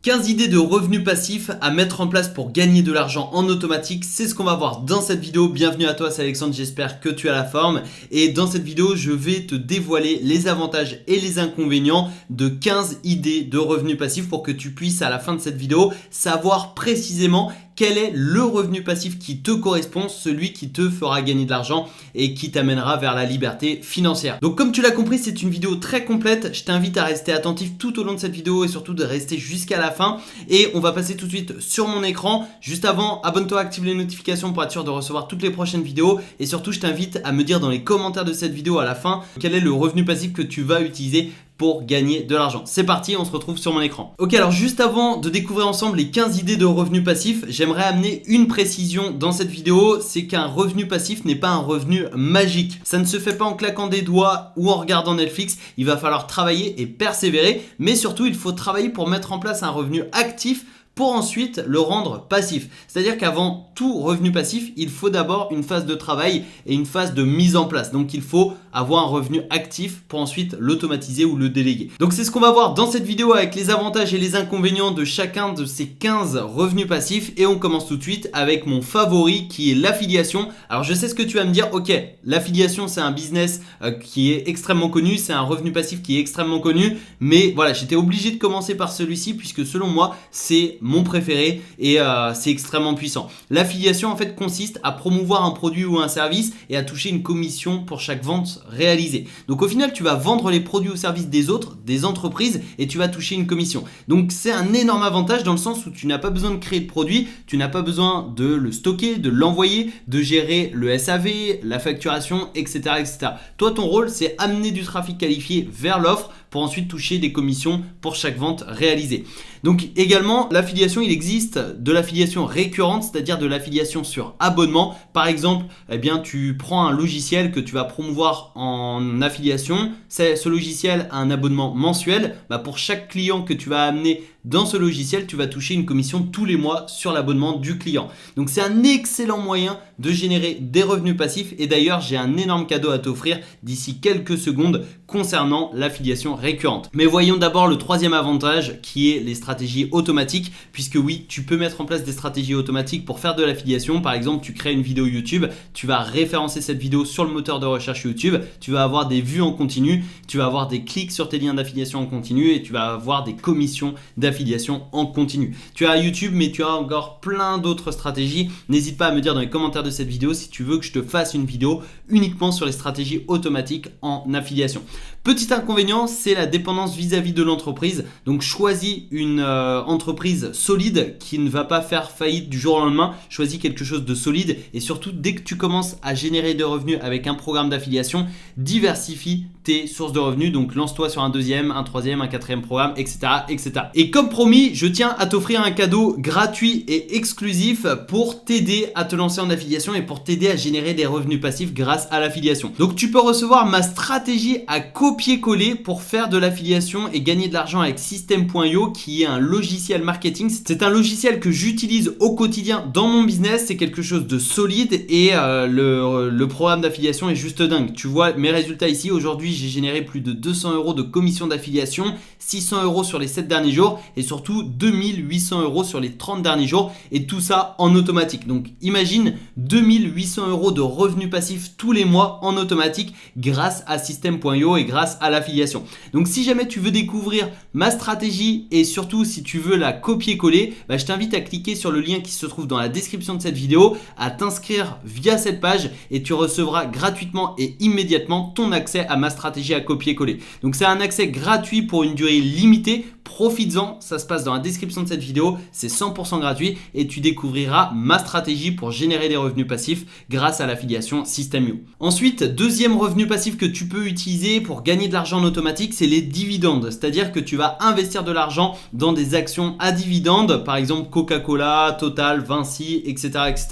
15 idées de revenus passifs à mettre en place pour gagner de l'argent en automatique, c'est ce qu'on va voir dans cette vidéo. Bienvenue à toi, c'est Alexandre, j'espère que tu as la forme. Et dans cette vidéo, je vais te dévoiler les avantages et les inconvénients de 15 idées de revenus passifs pour que tu puisses à la fin de cette vidéo savoir précisément quel est le revenu passif qui te correspond, celui qui te fera gagner de l'argent et qui t'amènera vers la liberté financière. Donc comme tu l'as compris, c'est une vidéo très complète. Je t'invite à rester attentif tout au long de cette vidéo et surtout de rester jusqu'à la fin. Et on va passer tout de suite sur mon écran. Juste avant, abonne-toi, active les notifications pour être sûr de recevoir toutes les prochaines vidéos. Et surtout, je t'invite à me dire dans les commentaires de cette vidéo à la fin quel est le revenu passif que tu vas utiliser pour gagner de l'argent. C'est parti, on se retrouve sur mon écran. Ok, alors juste avant de découvrir ensemble les 15 idées de revenus passifs, j'aimerais amener une précision dans cette vidéo, c'est qu'un revenu passif n'est pas un revenu magique. Ça ne se fait pas en claquant des doigts ou en regardant Netflix, il va falloir travailler et persévérer, mais surtout il faut travailler pour mettre en place un revenu actif pour ensuite le rendre passif. C'est-à-dire qu'avant tout revenu passif, il faut d'abord une phase de travail et une phase de mise en place. Donc il faut avoir un revenu actif pour ensuite l'automatiser ou le déléguer. Donc c'est ce qu'on va voir dans cette vidéo avec les avantages et les inconvénients de chacun de ces 15 revenus passifs. Et on commence tout de suite avec mon favori qui est l'affiliation. Alors je sais ce que tu vas me dire, ok, l'affiliation c'est un business qui est extrêmement connu, c'est un revenu passif qui est extrêmement connu. Mais voilà, j'étais obligé de commencer par celui-ci puisque selon moi, c'est mon préféré et c'est extrêmement puissant. L'affiliation en fait consiste à promouvoir un produit ou un service et à toucher une commission pour chaque vente réalisée. Donc au final tu vas vendre les produits ou services des autres, des entreprises et tu vas toucher une commission. Donc c'est un énorme avantage dans le sens où tu n'as pas besoin de créer de produit, tu n'as pas besoin de le stocker, de l'envoyer, de gérer le SAV, la facturation, etc., etc. Toi ton rôle c'est amener du trafic qualifié vers l'offre pour ensuite toucher des commissions pour chaque vente réalisée. Donc également, l'affiliation, il existe de l'affiliation récurrente, c'est-à-dire de l'affiliation sur abonnement. Par exemple, eh bien, tu prends un logiciel que tu vas promouvoir en affiliation. Ce logiciel a un abonnement mensuel. Pour chaque client que tu vas amener dans ce logiciel, tu vas toucher une commission tous les mois sur l'abonnement du client. Donc c'est un excellent moyen de générer des revenus passifs. Et d'ailleurs, j'ai un énorme cadeau à t'offrir d'ici quelques secondes concernant l'affiliation récurrente. Mais voyons d'abord le troisième avantage qui est les stratégies automatiques, puisque oui, tu peux mettre en place des stratégies automatiques pour faire de l'affiliation. Par exemple, tu crées une vidéo YouTube, tu vas référencer cette vidéo sur le moteur de recherche YouTube, tu vas avoir des vues en continu, tu vas avoir des clics sur tes liens d'affiliation en continu et tu vas avoir des commissions d'affiliation en continu. Tu as YouTube, mais tu as encore plein d'autres stratégies. N'hésite pas à me dire dans les commentaires de cette vidéo si tu veux que je te fasse une vidéo uniquement sur les stratégies automatiques en affiliation. Petit inconvénient, c'est la dépendance vis-à-vis de l'entreprise. Donc choisis une entreprise solide qui ne va pas faire faillite du jour au lendemain. Choisis quelque chose de solide et surtout dès que tu commences à générer des revenus avec un programme d'affiliation, diversifie tes sources de revenus. Donc lance-toi sur un deuxième, un troisième, un quatrième programme, etc., etc. Et comme promis, je tiens à t'offrir un cadeau gratuit et exclusif pour t'aider à te lancer en affiliation et pour t'aider à générer des revenus passifs grâce à l'affiliation. Donc tu peux recevoir ma stratégie à copier-coller pour faire de l'affiliation et gagner de l'argent avec System.io qui est un logiciel marketing. C'est un logiciel que j'utilise au quotidien dans mon business. C'est quelque chose de solide et le programme d'affiliation est juste dingue. Tu vois mes résultats ici. Aujourd'hui, j'ai généré plus de 200 € de commission d'affiliation, 600 € sur les 7 derniers jours et surtout 2800 € sur les 30 derniers jours et tout ça en automatique. Donc imagine 2800 € de revenus passifs tous les mois en automatique grâce à System.io et grâce à l'affiliation. Donc si jamais tu veux découvrir ma stratégie et surtout si tu veux la copier-coller, je t'invite à cliquer sur le lien qui se trouve dans la description de cette vidéo, à t'inscrire via cette page et tu recevras gratuitement et immédiatement ton accès à ma stratégie à copier-coller. Donc c'est un accès gratuit pour une durée limitée. Profites-en, ça se passe dans la description de cette vidéo, c'est 100% gratuit et tu découvriras ma stratégie pour générer des revenus passifs grâce à l'affiliation System.io. Ensuite, deuxième revenu passif que tu peux utiliser pour gagner de l'argent en automatique, c'est les dividendes. C'est-à-dire que tu vas investir de l'argent dans des actions à dividendes, par exemple Coca-Cola, Total, Vinci, etc., etc.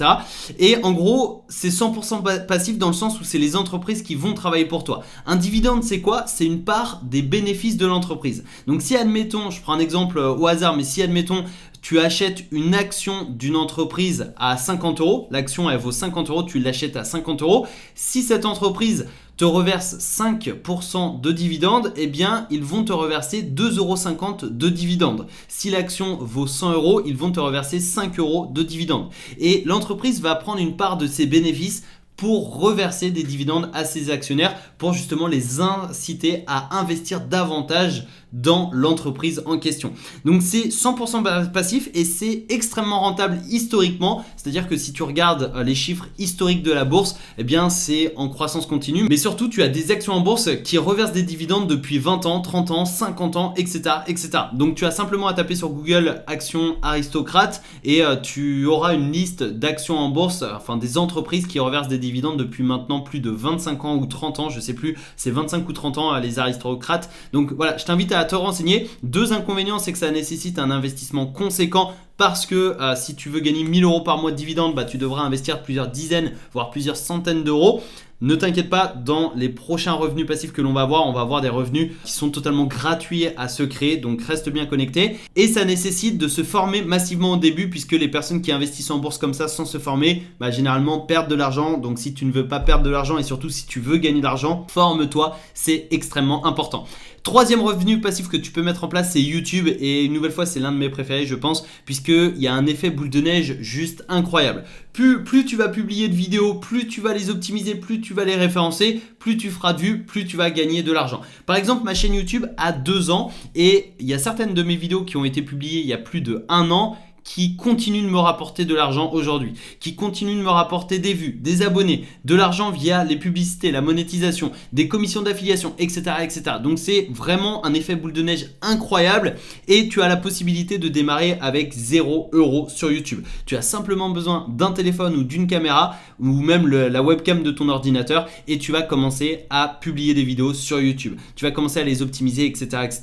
Et en gros, c'est 100% passif dans le sens où c'est les entreprises qui vont travailler pour toi. Un dividende, c'est quoi? C'est une part des bénéfices de l'entreprise. Donc si admettons, je prends un exemple au hasard, mais si admettons tu achètes une action d'une entreprise à 50 euros, l'action elle vaut 50 euros, tu l'achètes à 50 euros. Si cette entreprise te reverse 5% de dividendes, eh bien ils vont te reverser 2,50 € de dividendes. Si l'action vaut 100 euros, ils vont te reverser 5 euros de dividendes. Et l'entreprise va prendre une part de ses bénéfices pour reverser des dividendes à ses actionnaires pour justement les inciter à investir davantage dans l'entreprise en question. Donc c'est 100% passif et c'est extrêmement rentable historiquement, c'est-à-dire que si tu regardes les chiffres historiques de la bourse, eh bien c'est en croissance continue, mais surtout tu as des actions en bourse qui reversent des dividendes depuis 20 ans, 30 ans, 50 ans, etc. etc. Donc tu as simplement à taper sur Google actions aristocrates et tu auras une liste d'actions en bourse, enfin des entreprises qui reversent des dividendes depuis maintenant plus de 25 ans ou 30 ans, je sais plus, c'est 25 ou 30 ans les aristocrates. Donc voilà, je t'invite à te renseigner. Deux inconvénients, c'est que ça nécessite un investissement conséquent parce que si tu veux gagner 1000 euros par mois de dividendes, bah, tu devras investir plusieurs dizaines, voire plusieurs centaines d'euros. Ne t'inquiète pas, dans les prochains revenus passifs que l'on va voir, on va avoir des revenus qui sont totalement gratuits à se créer, donc reste bien connecté. Et ça nécessite de se former massivement au début puisque les personnes qui investissent en bourse comme ça sans se former, bah, généralement perdent de l'argent. Donc si tu ne veux pas perdre de l'argent et surtout si tu veux gagner de l'argent, forme-toi, c'est extrêmement important. Troisième revenu passif que tu peux mettre en place, c'est YouTube. Et une nouvelle fois, c'est l'un de mes préférés, je pense, puisqu'il y a un effet boule de neige juste incroyable. Plus tu vas publier de vidéos, plus tu vas les optimiser, plus tu vas les référencer, plus tu feras de vues, plus tu vas gagner de l'argent. Par exemple, ma chaîne YouTube a 2 ans et il y a certaines de mes vidéos qui ont été publiées il y a plus de 1 an qui continuent de me rapporter de l'argent aujourd'hui, qui continuent de me rapporter des vues, des abonnés, de l'argent via les publicités, la monétisation, des commissions d'affiliation, etc., etc. Donc c'est vraiment un effet boule de neige incroyable et tu as la possibilité de démarrer avec 0 € sur YouTube. Tu as simplement besoin d'un téléphone ou d'une caméra ou même la webcam de ton ordinateur et tu vas commencer à publier des vidéos sur YouTube. Tu vas commencer à les optimiser, etc., etc.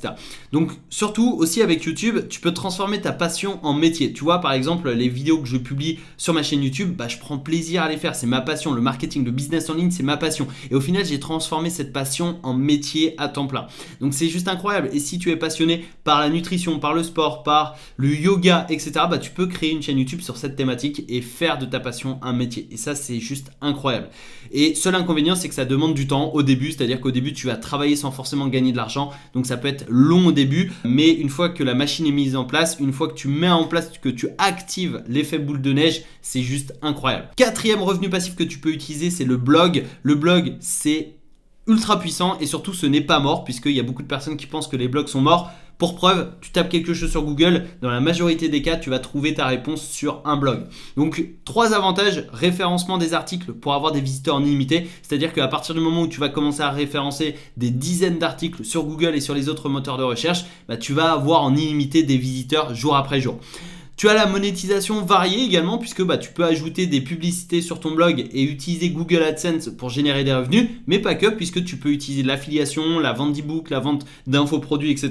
Donc surtout aussi avec YouTube, tu peux transformer ta passion en métier. Tu vois, par exemple, les vidéos que je publie sur ma chaîne YouTube, bah, je prends plaisir à les faire. C'est ma passion. Le marketing, le business en ligne, c'est ma passion. Et au final, j'ai transformé cette passion en métier à temps plein. Donc, c'est juste incroyable. Et si tu es passionné par la nutrition, par le sport, par le yoga, etc., bah, tu peux créer une chaîne YouTube sur cette thématique et faire de ta passion un métier. Et ça, c'est juste incroyable. Et seul inconvénient, c'est que ça demande du temps au début. C'est-à-dire qu'au début, tu vas travailler sans forcément gagner de l'argent. Donc, ça peut être long au début. Mais une fois que la machine est mise en place, une fois que tu mets en place, que tu actives l'effet boule de neige, c'est juste incroyable. Quatrième revenu passif que tu peux utiliser, c'est le blog. Le blog, c'est ultra puissant et surtout ce n'est pas mort puisqu'il y a beaucoup de personnes qui pensent que les blogs sont morts. Pour preuve, tu tapes quelque chose sur Google, dans la majorité des cas, tu vas trouver ta réponse sur un blog. Donc, 3 avantages: référencement des articles pour avoir des visiteurs en illimité, c'est-à-dire qu'à partir du moment où tu vas commencer à référencer des dizaines d'articles sur Google et sur les autres moteurs de recherche, bah, tu vas avoir en illimité des visiteurs jour après jour. Tu as la monétisation variée également puisque bah, tu peux ajouter des publicités sur ton blog et utiliser Google AdSense pour générer des revenus, mais pas que puisque tu peux utiliser l'affiliation, la vente d'e-book, la vente d'infoproduits, etc.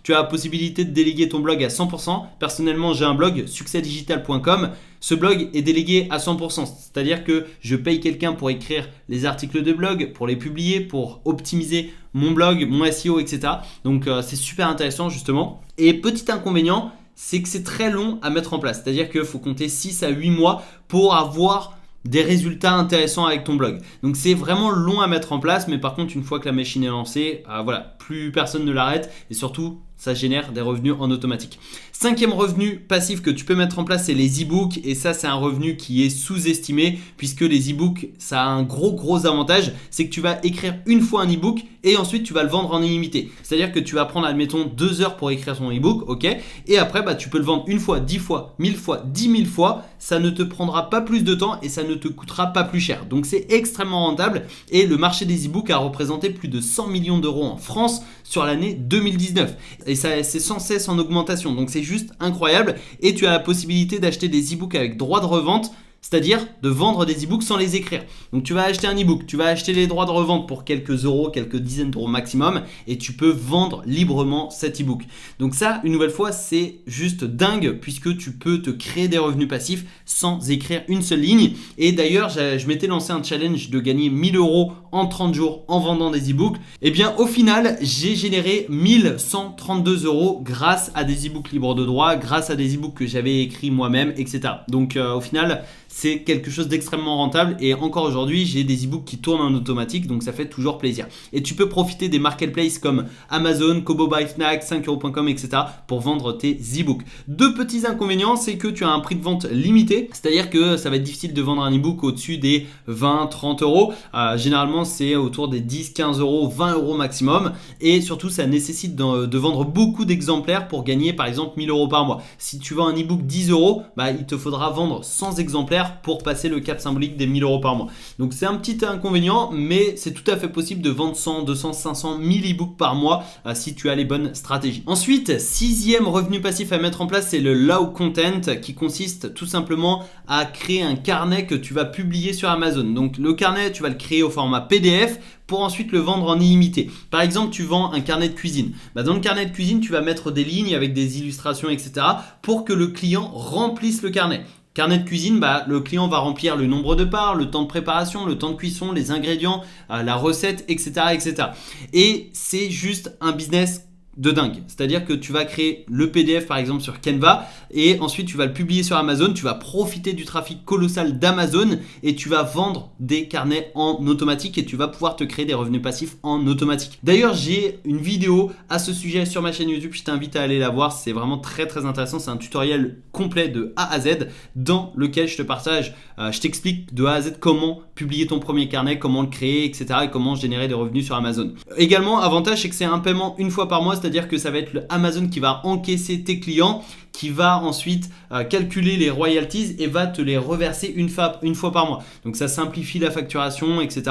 Tu as la possibilité de déléguer ton blog à 100%. Personnellement, j'ai un blog, succèsdigital.com. Ce blog est délégué à 100%, c'est-à-dire que je paye quelqu'un pour écrire les articles de blog, pour les publier, pour optimiser mon blog, mon SEO, etc. Donc c'est super intéressant justement. Et petit inconvénient, c'est que c'est très long à mettre en place. C'est-à-dire qu'il faut compter 6 à 8 mois pour avoir des résultats intéressants avec ton blog. Donc c'est vraiment long à mettre en place, mais par contre une fois que la machine est lancée, voilà, plus personne ne l'arrête et surtout ça génère des revenus en automatique. 5e revenu passif que tu peux mettre en place, c'est les e-books. Et ça, c'est un revenu qui est sous-estimé puisque les e-books, ça a un gros avantage. C'est que tu vas écrire une fois un e-book et ensuite tu vas le vendre en illimité. C'est-à-dire que tu vas prendre, admettons, 2 heures pour écrire ton e-book, ok. Et après, bah, tu peux le vendre une fois, 10 fois, 1000 fois, 10 000 fois. Ça ne te prendra pas plus de temps et ça ne te coûtera pas plus cher. Donc, c'est extrêmement rentable. Et le marché des e-books a représenté plus de 100 millions d'euros en France sur l'année 2019. Et ça, c'est sans cesse en augmentation. Donc, c'est juste incroyable. Et tu as la possibilité d'acheter des e-books avec droit de revente c'est-à-dire de vendre des e-books sans les écrire. Donc tu vas acheter un e-book, tu vas acheter les droits de revente pour quelques euros, quelques dizaines d'euros maximum, et tu peux vendre librement cet e-book. Donc ça, une nouvelle fois, c'est juste dingue puisque tu peux te créer des revenus passifs sans écrire une seule ligne. Et d'ailleurs, je m'étais lancé un challenge de gagner 1000 euros en 30 jours en vendant des e-books. Et bien au final, j'ai généré 1132 euros grâce à des e-books libres de droit, grâce à des e-books que j'avais écrits moi-même, etc. Donc au final, c'est quelque chose d'extrêmement rentable et encore aujourd'hui, j'ai des e-books qui tournent en automatique, donc ça fait toujours plaisir. Et tu peux profiter des marketplaces comme Amazon, Kobo Buy, Fnac, 5euros.com, etc. pour vendre tes e-books. Deux petits inconvénients, c'est que tu as un prix de vente limité, c'est-à-dire que ça va être difficile de vendre un e-book au-dessus des 20-30 euros. Généralement, c'est autour des 10-15 euros, 20 euros maximum. Et surtout, ça nécessite de vendre beaucoup d'exemplaires pour gagner par exemple 1000 euros par mois. Si tu vends un e-book 10 euros, il te faudra vendre 100 exemplaires pour passer le cap symbolique des 1000 euros par mois. Donc c'est un petit inconvénient, mais c'est tout à fait possible de vendre 100, 200, 500, 1000 e-books par mois si tu as les bonnes stratégies. Ensuite, sixième revenu passif à mettre en place, c'est le low content qui consiste tout simplement à créer un carnet que tu vas publier sur Amazon. Donc le carnet, tu vas le créer au format PDF pour ensuite le vendre en illimité. Par exemple, tu vends un carnet de cuisine. Dans le carnet de cuisine, tu vas mettre des lignes avec des illustrations, etc. pour que le client remplisse le carnet. Carnet de cuisine, le client va remplir le nombre de parts, le temps de préparation, le temps de cuisson, les ingrédients, la recette, etc., etc. Et c'est juste un business de dingue. C'est-à-dire que tu vas créer le PDF par exemple sur Canva et ensuite tu vas le publier sur Amazon, tu vas profiter du trafic colossal d'Amazon et tu vas vendre des carnets en automatique et tu vas pouvoir te créer des revenus passifs en automatique. D'ailleurs, j'ai une vidéo à ce sujet sur ma chaîne YouTube, je t'invite à aller la voir, c'est vraiment très très intéressant, c'est un tutoriel complet de A à Z dans lequel je te partage, je t'explique de A à Z comment publier ton premier carnet, comment le créer, etc. et comment générer des revenus sur Amazon. Également, avantage, c'est que c'est un paiement une fois par mois, c'est-à-dire que ça va être le Amazon qui va encaisser tes clients, qui va ensuite calculer les royalties et va te les reverser une fois par mois. Donc ça simplifie la facturation, etc.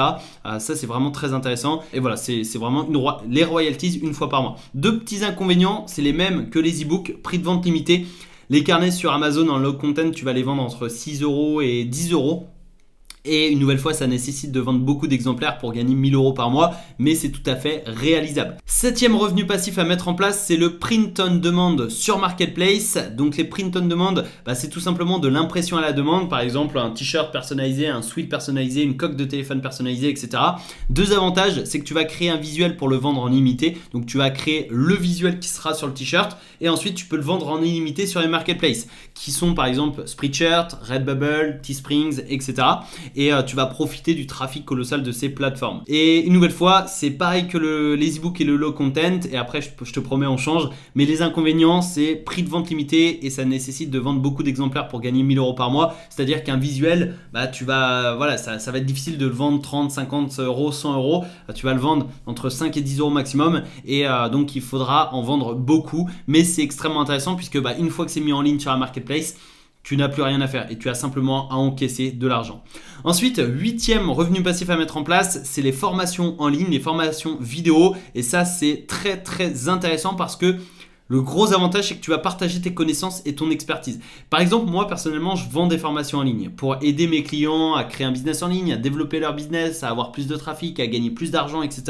Ça c'est vraiment très intéressant. Et voilà, c'est vraiment les royalties une fois par mois. Deux petits inconvénients, c'est les mêmes que les e-books, prix de vente limité. Les carnets sur Amazon en low content, tu vas les vendre entre 6 euros et 10 euros. Et une nouvelle fois, ça nécessite de vendre beaucoup d'exemplaires pour gagner 1000 euros par mois, mais c'est tout à fait réalisable. Septième revenu passif à mettre en place, c'est le print on demand sur Marketplace. Donc les print on demand, c'est tout simplement de l'impression à la demande. Par exemple, un t-shirt personnalisé, un sweat personnalisé, une coque de téléphone personnalisée, etc. Deux avantages, c'est que tu vas créer un visuel pour le vendre en illimité. Donc tu vas créer le visuel qui sera sur le t-shirt et ensuite tu peux le vendre en illimité sur les marketplaces qui sont par exemple Spreadshirt, Redbubble, Teesprings, etc. Et tu vas profiter du trafic colossal de ces plateformes. Et une nouvelle fois, c'est pareil que les e-books et le low content, et après je te promets on change, mais les inconvénients c'est prix de vente limité et ça nécessite de vendre beaucoup d'exemplaires pour gagner 1000 euros par mois, c'est-à-dire qu'un visuel, ça va être difficile de le vendre 30, 50 euros, 100 euros, tu vas le vendre entre 5 et 10 euros maximum et donc il faudra en vendre beaucoup, mais c'est extrêmement intéressant puisque une fois que c'est mis en ligne sur la marketplace, tu n'as plus rien à faire et tu as simplement à encaisser de l'argent. Ensuite, huitième revenu passif à mettre en place, c'est les formations en ligne, les formations vidéo. Et ça, c'est très très intéressant parce que le gros avantage, c'est que tu vas partager tes connaissances et ton expertise. Par exemple, moi, personnellement, je vends des formations en ligne pour aider mes clients à créer un business en ligne, à développer leur business, à avoir plus de trafic, à gagner plus d'argent, etc.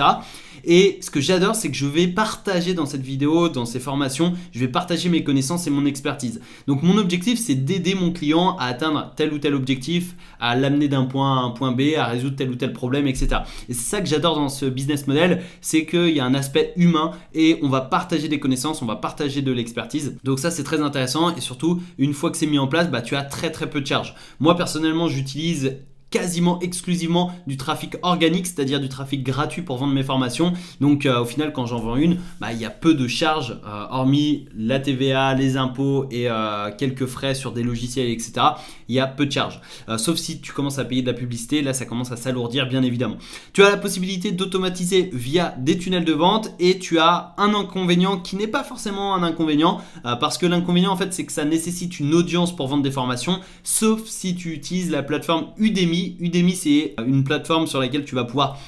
Et ce que j'adore, c'est que je vais partager dans cette vidéo, dans ces formations, je vais partager mes connaissances et mon expertise. Donc, mon objectif, c'est d'aider mon client à atteindre tel ou tel objectif, à l'amener d'un point A à un point B, à résoudre tel ou tel problème, etc. Et c'est ça que j'adore dans ce business model, c'est qu'il y a un aspect humain et on va partager des connaissances, on va partager de l'expertise. Donc ça, c'est très intéressant et surtout, une fois que c'est mis en place, tu as très très peu de charges. Moi, personnellement, j'utilise quasiment exclusivement du trafic organique, c'est-à-dire du trafic gratuit pour vendre mes formations. Donc au final, quand j'en vends une, il y a peu de charges, hormis la TVA, les impôts et quelques frais sur des logiciels, etc. Il y a peu de charges. Sauf si tu commences à payer de la publicité, là ça commence à s'alourdir bien évidemment. Tu as la possibilité d'automatiser via des tunnels de vente et tu as un inconvénient qui n'est pas forcément un inconvénient parce que l'inconvénient en fait c'est que ça nécessite une audience pour vendre des formations, sauf si tu utilises la plateforme Udemy. Udemy, c'est une plateforme sur laquelle tu vas pouvoir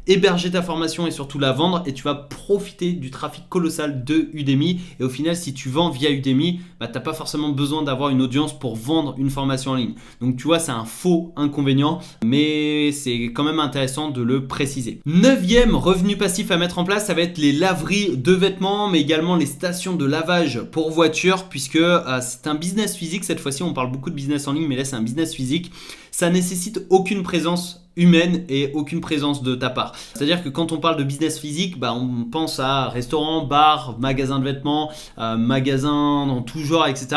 héberger ta formation et surtout la vendre, et tu vas profiter du trafic colossal de Udemy. Et au final, si tu vends via Udemy, tu n'as pas forcément besoin d'avoir une audience pour vendre une formation en ligne. Donc tu vois, c'est un faux inconvénient, mais c'est quand même intéressant de le préciser. Neuvième revenu passif à mettre en place, ça va être les laveries de vêtements, mais également les stations de lavage pour voitures, puisque c'est un business physique. Cette fois-ci, on parle beaucoup de business en ligne, mais là, c'est un business physique. Ça nécessite aucune présence humaine et aucune présence de ta part. C'est-à-dire que quand on parle de business physique, on pense à restaurant, bar, magasin de vêtements, magasin dans tout genre, etc.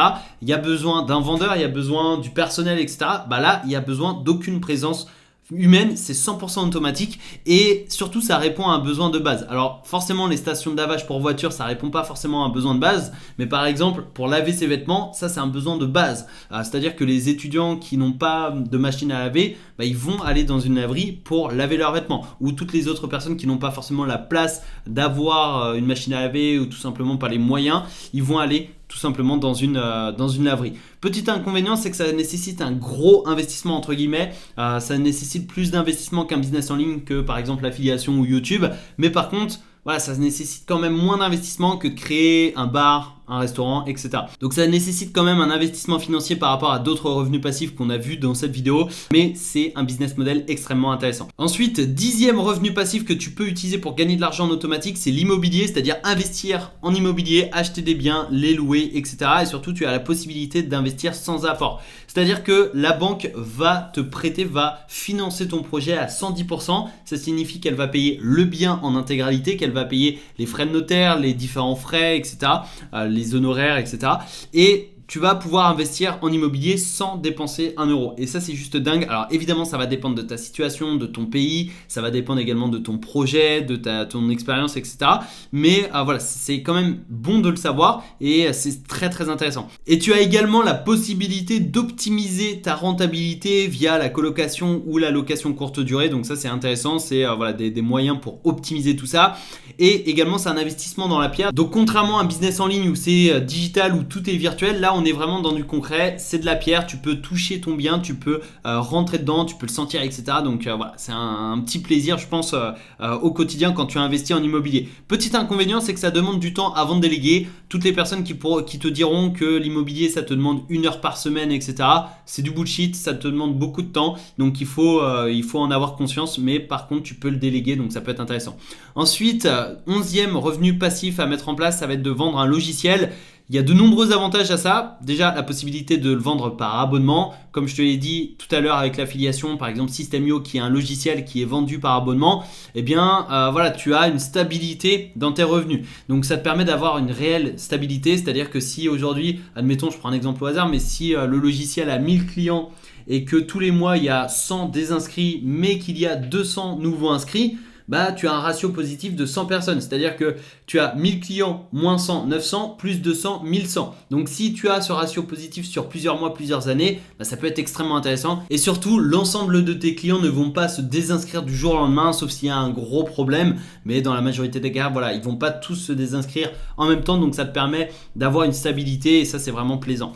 Il y a besoin d'un vendeur, il y a besoin du personnel, etc. Là, il y a besoin d'aucune présence humaine, c'est 100% automatique et surtout ça répond à un besoin de base. Alors forcément les stations de lavage pour voiture ça répond pas forcément à un besoin de base, mais par exemple pour laver ses vêtements ça c'est un besoin de base. C'est à dire que les étudiants qui n'ont pas de machine à laver, ils vont aller dans une laverie pour laver leurs vêtements, ou toutes les autres personnes qui n'ont pas forcément la place d'avoir une machine à laver ou tout simplement pas les moyens, ils vont aller tout simplement dans une laverie. Petit inconvénient, c'est que ça nécessite un gros investissement entre guillemets. Ça nécessite plus d'investissement qu'un business en ligne que par exemple l'affiliation ou YouTube. Mais par contre, voilà, ça nécessite quand même moins d'investissement que de créer un bar, un restaurant, etc. Donc ça nécessite quand même un investissement financier par rapport à d'autres revenus passifs qu'on a vu dans cette vidéo, mais c'est un business model extrêmement intéressant. Ensuite, 10e revenu passif que tu peux utiliser pour gagner de l'argent en automatique, c'est l'immobilier, c'est-à-dire investir en immobilier, acheter des biens, les louer, etc. Et surtout, tu as la possibilité d'investir sans apport. C'est-à-dire que la banque va te prêter, va financer ton projet à 110%. Ça signifie qu'elle va payer le bien en intégralité, qu'elle va payer les frais de notaire, les différents frais, etc., les honoraires, etc. Et tu vas pouvoir investir en immobilier sans dépenser 1 euro. Et ça, c'est juste dingue. Alors évidemment, ça va dépendre de ta situation, de ton pays. Ça va dépendre également de ton projet, de ton expérience, etc. Mais voilà, c'est quand même bon de le savoir et c'est très très intéressant. Et tu as également la possibilité d'optimiser ta rentabilité via la colocation ou la location courte durée. Donc ça, c'est intéressant. C'est voilà, des moyens pour optimiser tout ça. Et également, c'est un investissement dans la pierre. Donc contrairement à un business en ligne où c'est digital, où tout est virtuel, là, on est vraiment dans du concret, c'est de la pierre, tu peux toucher ton bien, tu peux rentrer dedans, tu peux le sentir, etc. Donc voilà, c'est un petit plaisir, je pense, au quotidien quand tu investis en immobilier. Petit inconvénient, c'est que ça demande du temps avant de déléguer. Toutes les personnes qui te diront que l'immobilier, ça te demande 1 heure par semaine, etc. C'est du bullshit, ça te demande beaucoup de temps. Donc il faut en avoir conscience, mais par contre, tu peux le déléguer, donc ça peut être intéressant. Ensuite, 11e revenu passif à mettre en place, ça va être de vendre un logiciel. Il y a de nombreux avantages à ça. Déjà, la possibilité de le vendre par abonnement. Comme je te l'ai dit tout à l'heure avec l'affiliation, par exemple System.io qui est un logiciel qui est vendu par abonnement, eh bien voilà, tu as une stabilité dans tes revenus. Donc ça te permet d'avoir une réelle stabilité. C'est-à-dire que si aujourd'hui, admettons, je prends un exemple au hasard, mais si le logiciel a 1000 clients et que tous les mois il y a 100 désinscrits, mais qu'il y a 200 nouveaux inscrits, tu as un ratio positif de 100 personnes. C'est-à-dire que tu as 1000 clients, moins 100, 900, plus 200, 1100. Donc si tu as ce ratio positif sur plusieurs mois, plusieurs années, ça peut être extrêmement intéressant. Et surtout, l'ensemble de tes clients ne vont pas se désinscrire du jour au lendemain, sauf s'il y a un gros problème. Mais dans la majorité des cas, voilà, ils ne vont pas tous se désinscrire en même temps. Donc ça te permet d'avoir une stabilité et ça, c'est vraiment plaisant.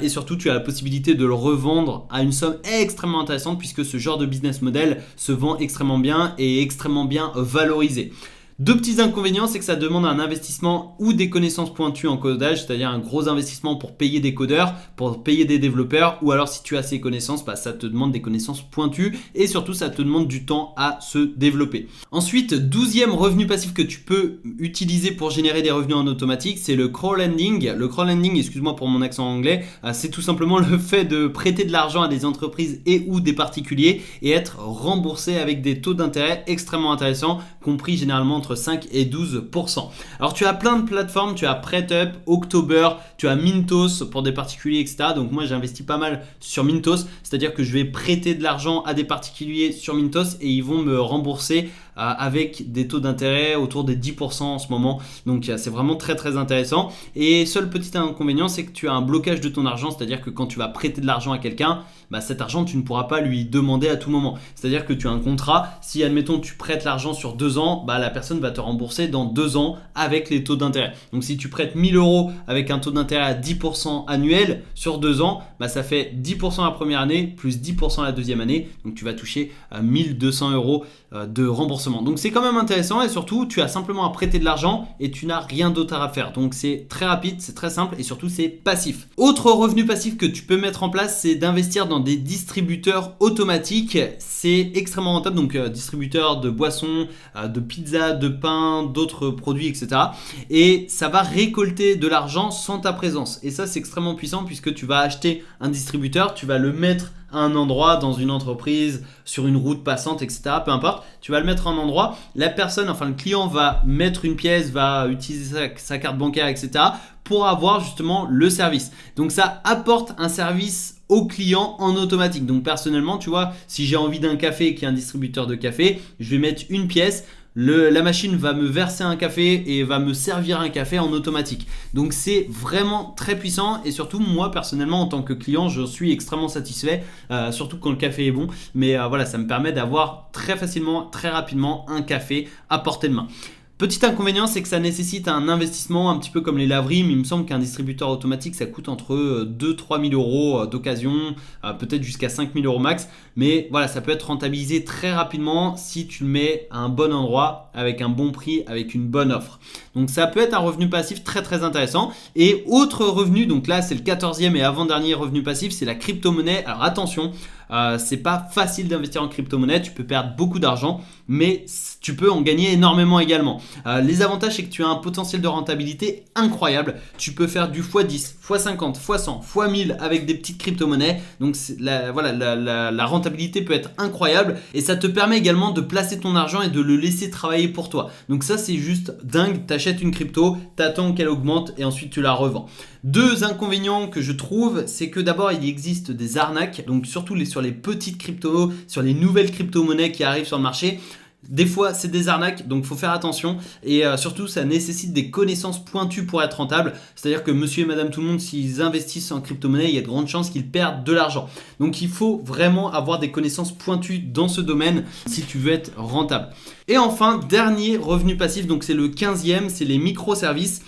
Et surtout, tu as la possibilité de le revendre à une somme extrêmement intéressante puisque ce genre de business model se vend extrêmement bien et extrêmement bien valorisé. Deux petits inconvénients, c'est que ça demande un investissement ou des connaissances pointues en codage, c'est-à-dire un gros investissement pour payer des codeurs, pour payer des développeurs, ou alors si tu as ces connaissances, ça te demande des connaissances pointues et surtout ça te demande du temps à se développer. Ensuite, 12e revenu passif que tu peux utiliser pour générer des revenus en automatique, c'est le crowdlending. Le crowdlending, excuse-moi pour mon accent anglais, c'est tout simplement le fait de prêter de l'argent à des entreprises et ou des particuliers et être remboursé avec des taux d'intérêt extrêmement intéressants, compris généralement entre 5 et 12%. Alors tu as plein de plateformes, tu as PrêtUp, October, tu as Mintos pour des particuliers, etc. Donc moi j'investis pas mal sur Mintos, c'est-à-dire que je vais prêter de l'argent à des particuliers sur Mintos et ils vont me rembourser avec des taux d'intérêt autour des 10% en ce moment. Donc c'est vraiment très très intéressant. Et seul petit inconvénient, c'est que tu as un blocage de ton argent, c'est-à-dire que quand tu vas prêter de l'argent à quelqu'un, cet argent tu ne pourras pas lui demander à tout moment. C'est-à-dire que tu as un contrat, si admettons tu prêtes l'argent sur 2 ans, la personne va te rembourser dans 2 ans avec les taux d'intérêt. Donc si tu prêtes 1000 € avec un taux d'intérêt à 10% annuel sur 2 ans, ça fait 10% la première année plus 10% la deuxième année. Donc tu vas toucher 1200 € de remboursement remboursement. Donc c'est quand même intéressant et surtout tu as simplement à prêter de l'argent et tu n'as rien d'autre à faire. Donc c'est très rapide, c'est très simple et surtout c'est passif. Autre revenu passif que tu peux mettre en place, c'est d'investir dans des distributeurs automatiques. C'est extrêmement rentable, donc distributeurs de boissons, de pizza, de pain, d'autres produits, etc. Et ça va récolter de l'argent sans ta présence. Et ça c'est extrêmement puissant puisque tu vas acheter un distributeur, tu vas le mettre à un endroit, dans une entreprise, sur une route passante, etc. Peu importe, tu vas le mettre à un endroit. La personne, enfin le client va mettre une pièce, va utiliser sa carte bancaire, etc. pour avoir justement le service. Donc ça apporte un service au client en automatique. Donc personnellement, tu vois, si j'ai envie d'un café et qu'il y a un distributeur de café, je vais mettre une pièce. La machine va me verser un café et va me servir un café en automatique. Donc c'est vraiment très puissant et surtout moi personnellement en tant que client je suis extrêmement satisfait, surtout quand le café est bon. Mais voilà, ça me permet d'avoir très facilement, très rapidement un café à portée de main. Petit inconvénient, c'est que ça nécessite un investissement un petit peu comme les laveries. Mais il me semble qu'un distributeur automatique, ça coûte entre 2-3 000 euros d'occasion, peut-être jusqu'à 5 000 euros max. Mais voilà, ça peut être rentabilisé très rapidement si tu le mets à un bon endroit, avec un bon prix, avec une bonne offre. Donc ça peut être un revenu passif très très intéressant. Et autre revenu, donc là c'est le 14e et avant-dernier revenu passif, c'est la crypto-monnaie. Alors attention, c'est pas facile d'investir en crypto-monnaie, tu peux perdre beaucoup d'argent, mais tu peux en gagner énormément également. Les avantages, c'est que tu as un potentiel de rentabilité incroyable. Tu peux faire du x10, x50, x100, x1000 avec des petites crypto-monnaies. Donc la rentabilité peut être incroyable et ça te permet également de placer ton argent et de le laisser travailler pour toi. Donc ça, c'est juste dingue. Tu achètes une crypto, tu attends qu'elle augmente et ensuite tu la revends. Deux inconvénients que je trouve, c'est que d'abord il existe des arnaques, donc surtout sur les petites cryptos, sur les nouvelles crypto-monnaies qui arrivent sur le marché. Des fois c'est des arnaques, donc il faut faire attention et surtout ça nécessite des connaissances pointues pour être rentable. C'est-à-dire que monsieur et madame tout le monde, s'ils investissent en crypto-monnaie, il y a de grandes chances qu'ils perdent de l'argent. Donc il faut vraiment avoir des connaissances pointues dans ce domaine si tu veux être rentable. Et enfin, dernier revenu passif, donc c'est le 15e, c'est les microservices.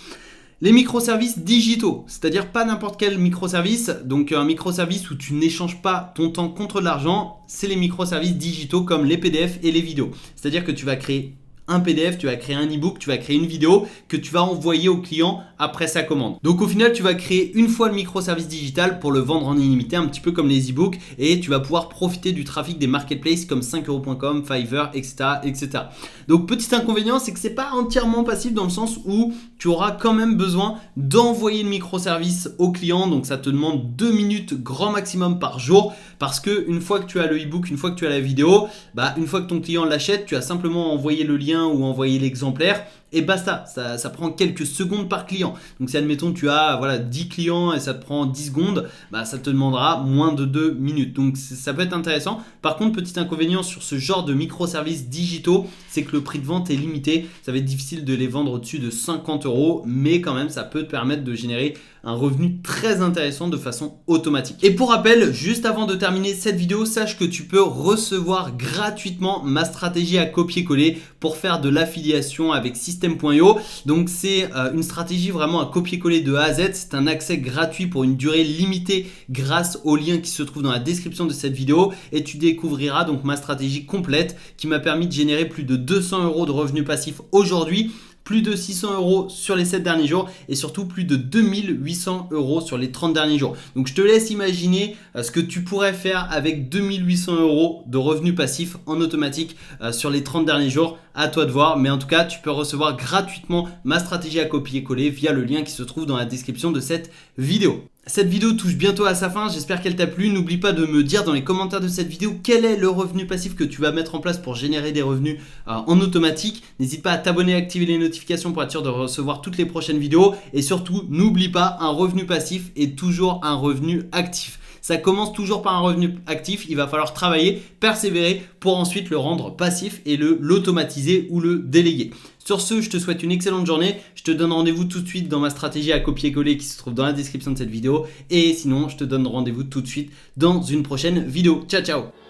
Les microservices digitaux, c'est-à-dire pas n'importe quel microservice, donc un microservice où tu n'échanges pas ton temps contre de l'argent, c'est les microservices digitaux comme les PDF et les vidéos. C'est-à-dire que tu vas créer un PDF, tu vas créer un e-book, tu vas créer une vidéo que tu vas envoyer au client après sa commande. Donc au final, tu vas créer une fois le microservice digital pour le vendre en illimité, un petit peu comme les e-books, et tu vas pouvoir profiter du trafic des marketplaces comme 5euros.com, Fiverr, etc., etc. Donc petit inconvénient, c'est que c'est pas entièrement passif dans le sens où tu auras quand même besoin d'envoyer le microservice au client. Donc ça te demande 2 minutes grand maximum par jour parce que une fois que tu as le e-book, une fois que tu as la vidéo, une fois que ton client l'achète, tu as simplement envoyé le lien ou envoyer l'exemplaire et basta, ça prend quelques secondes par client. Donc si admettons tu as 10 clients et ça te prend 10 secondes, ça te demandera moins de 2 minutes. Donc ça peut être intéressant. Par contre, petit inconvénient sur ce genre de microservices digitaux, c'est que le prix de vente est limité. Ça va être difficile de les vendre au-dessus de 50 euros, mais quand même ça peut te permettre de générer un revenu très intéressant de façon automatique. Et pour rappel, juste avant de terminer cette vidéo, sache que tu peux recevoir gratuitement ma stratégie à copier-coller pour faire de l'affiliation avec System.io. Donc c'est une stratégie vraiment à copier-coller de A à Z. C'est un accès gratuit pour une durée limitée grâce au lien qui se trouve dans la description de cette vidéo et tu découvriras donc ma stratégie complète qui m'a permis de générer plus de 200 euros de revenus passifs aujourd'hui, plus de 600 euros sur les 7 derniers jours et surtout plus de 2800 euros sur les 30 derniers jours. Donc je te laisse imaginer ce que tu pourrais faire avec 2800 euros de revenus passifs en automatique sur les 30 derniers jours. À toi de voir, mais en tout cas tu peux recevoir gratuitement ma stratégie à copier-coller via le lien qui se trouve dans la description de cette vidéo. Cette vidéo touche bientôt à sa fin, j'espère qu'elle t'a plu. N'oublie pas de me dire dans les commentaires de cette vidéo quel est le revenu passif que tu vas mettre en place pour générer des revenus en automatique. N'hésite pas à t'abonner et activer les notifications pour être sûr de recevoir toutes les prochaines vidéos. Et surtout, n'oublie pas, un revenu passif est toujours un revenu actif. Ça commence toujours par un revenu actif, il va falloir travailler, persévérer pour ensuite le rendre passif et l'automatiser ou le déléguer. Sur ce, je te souhaite une excellente journée. Je te donne rendez-vous tout de suite dans ma stratégie à copier-coller qui se trouve dans la description de cette vidéo. Et sinon, je te donne rendez-vous tout de suite dans une prochaine vidéo. Ciao, ciao!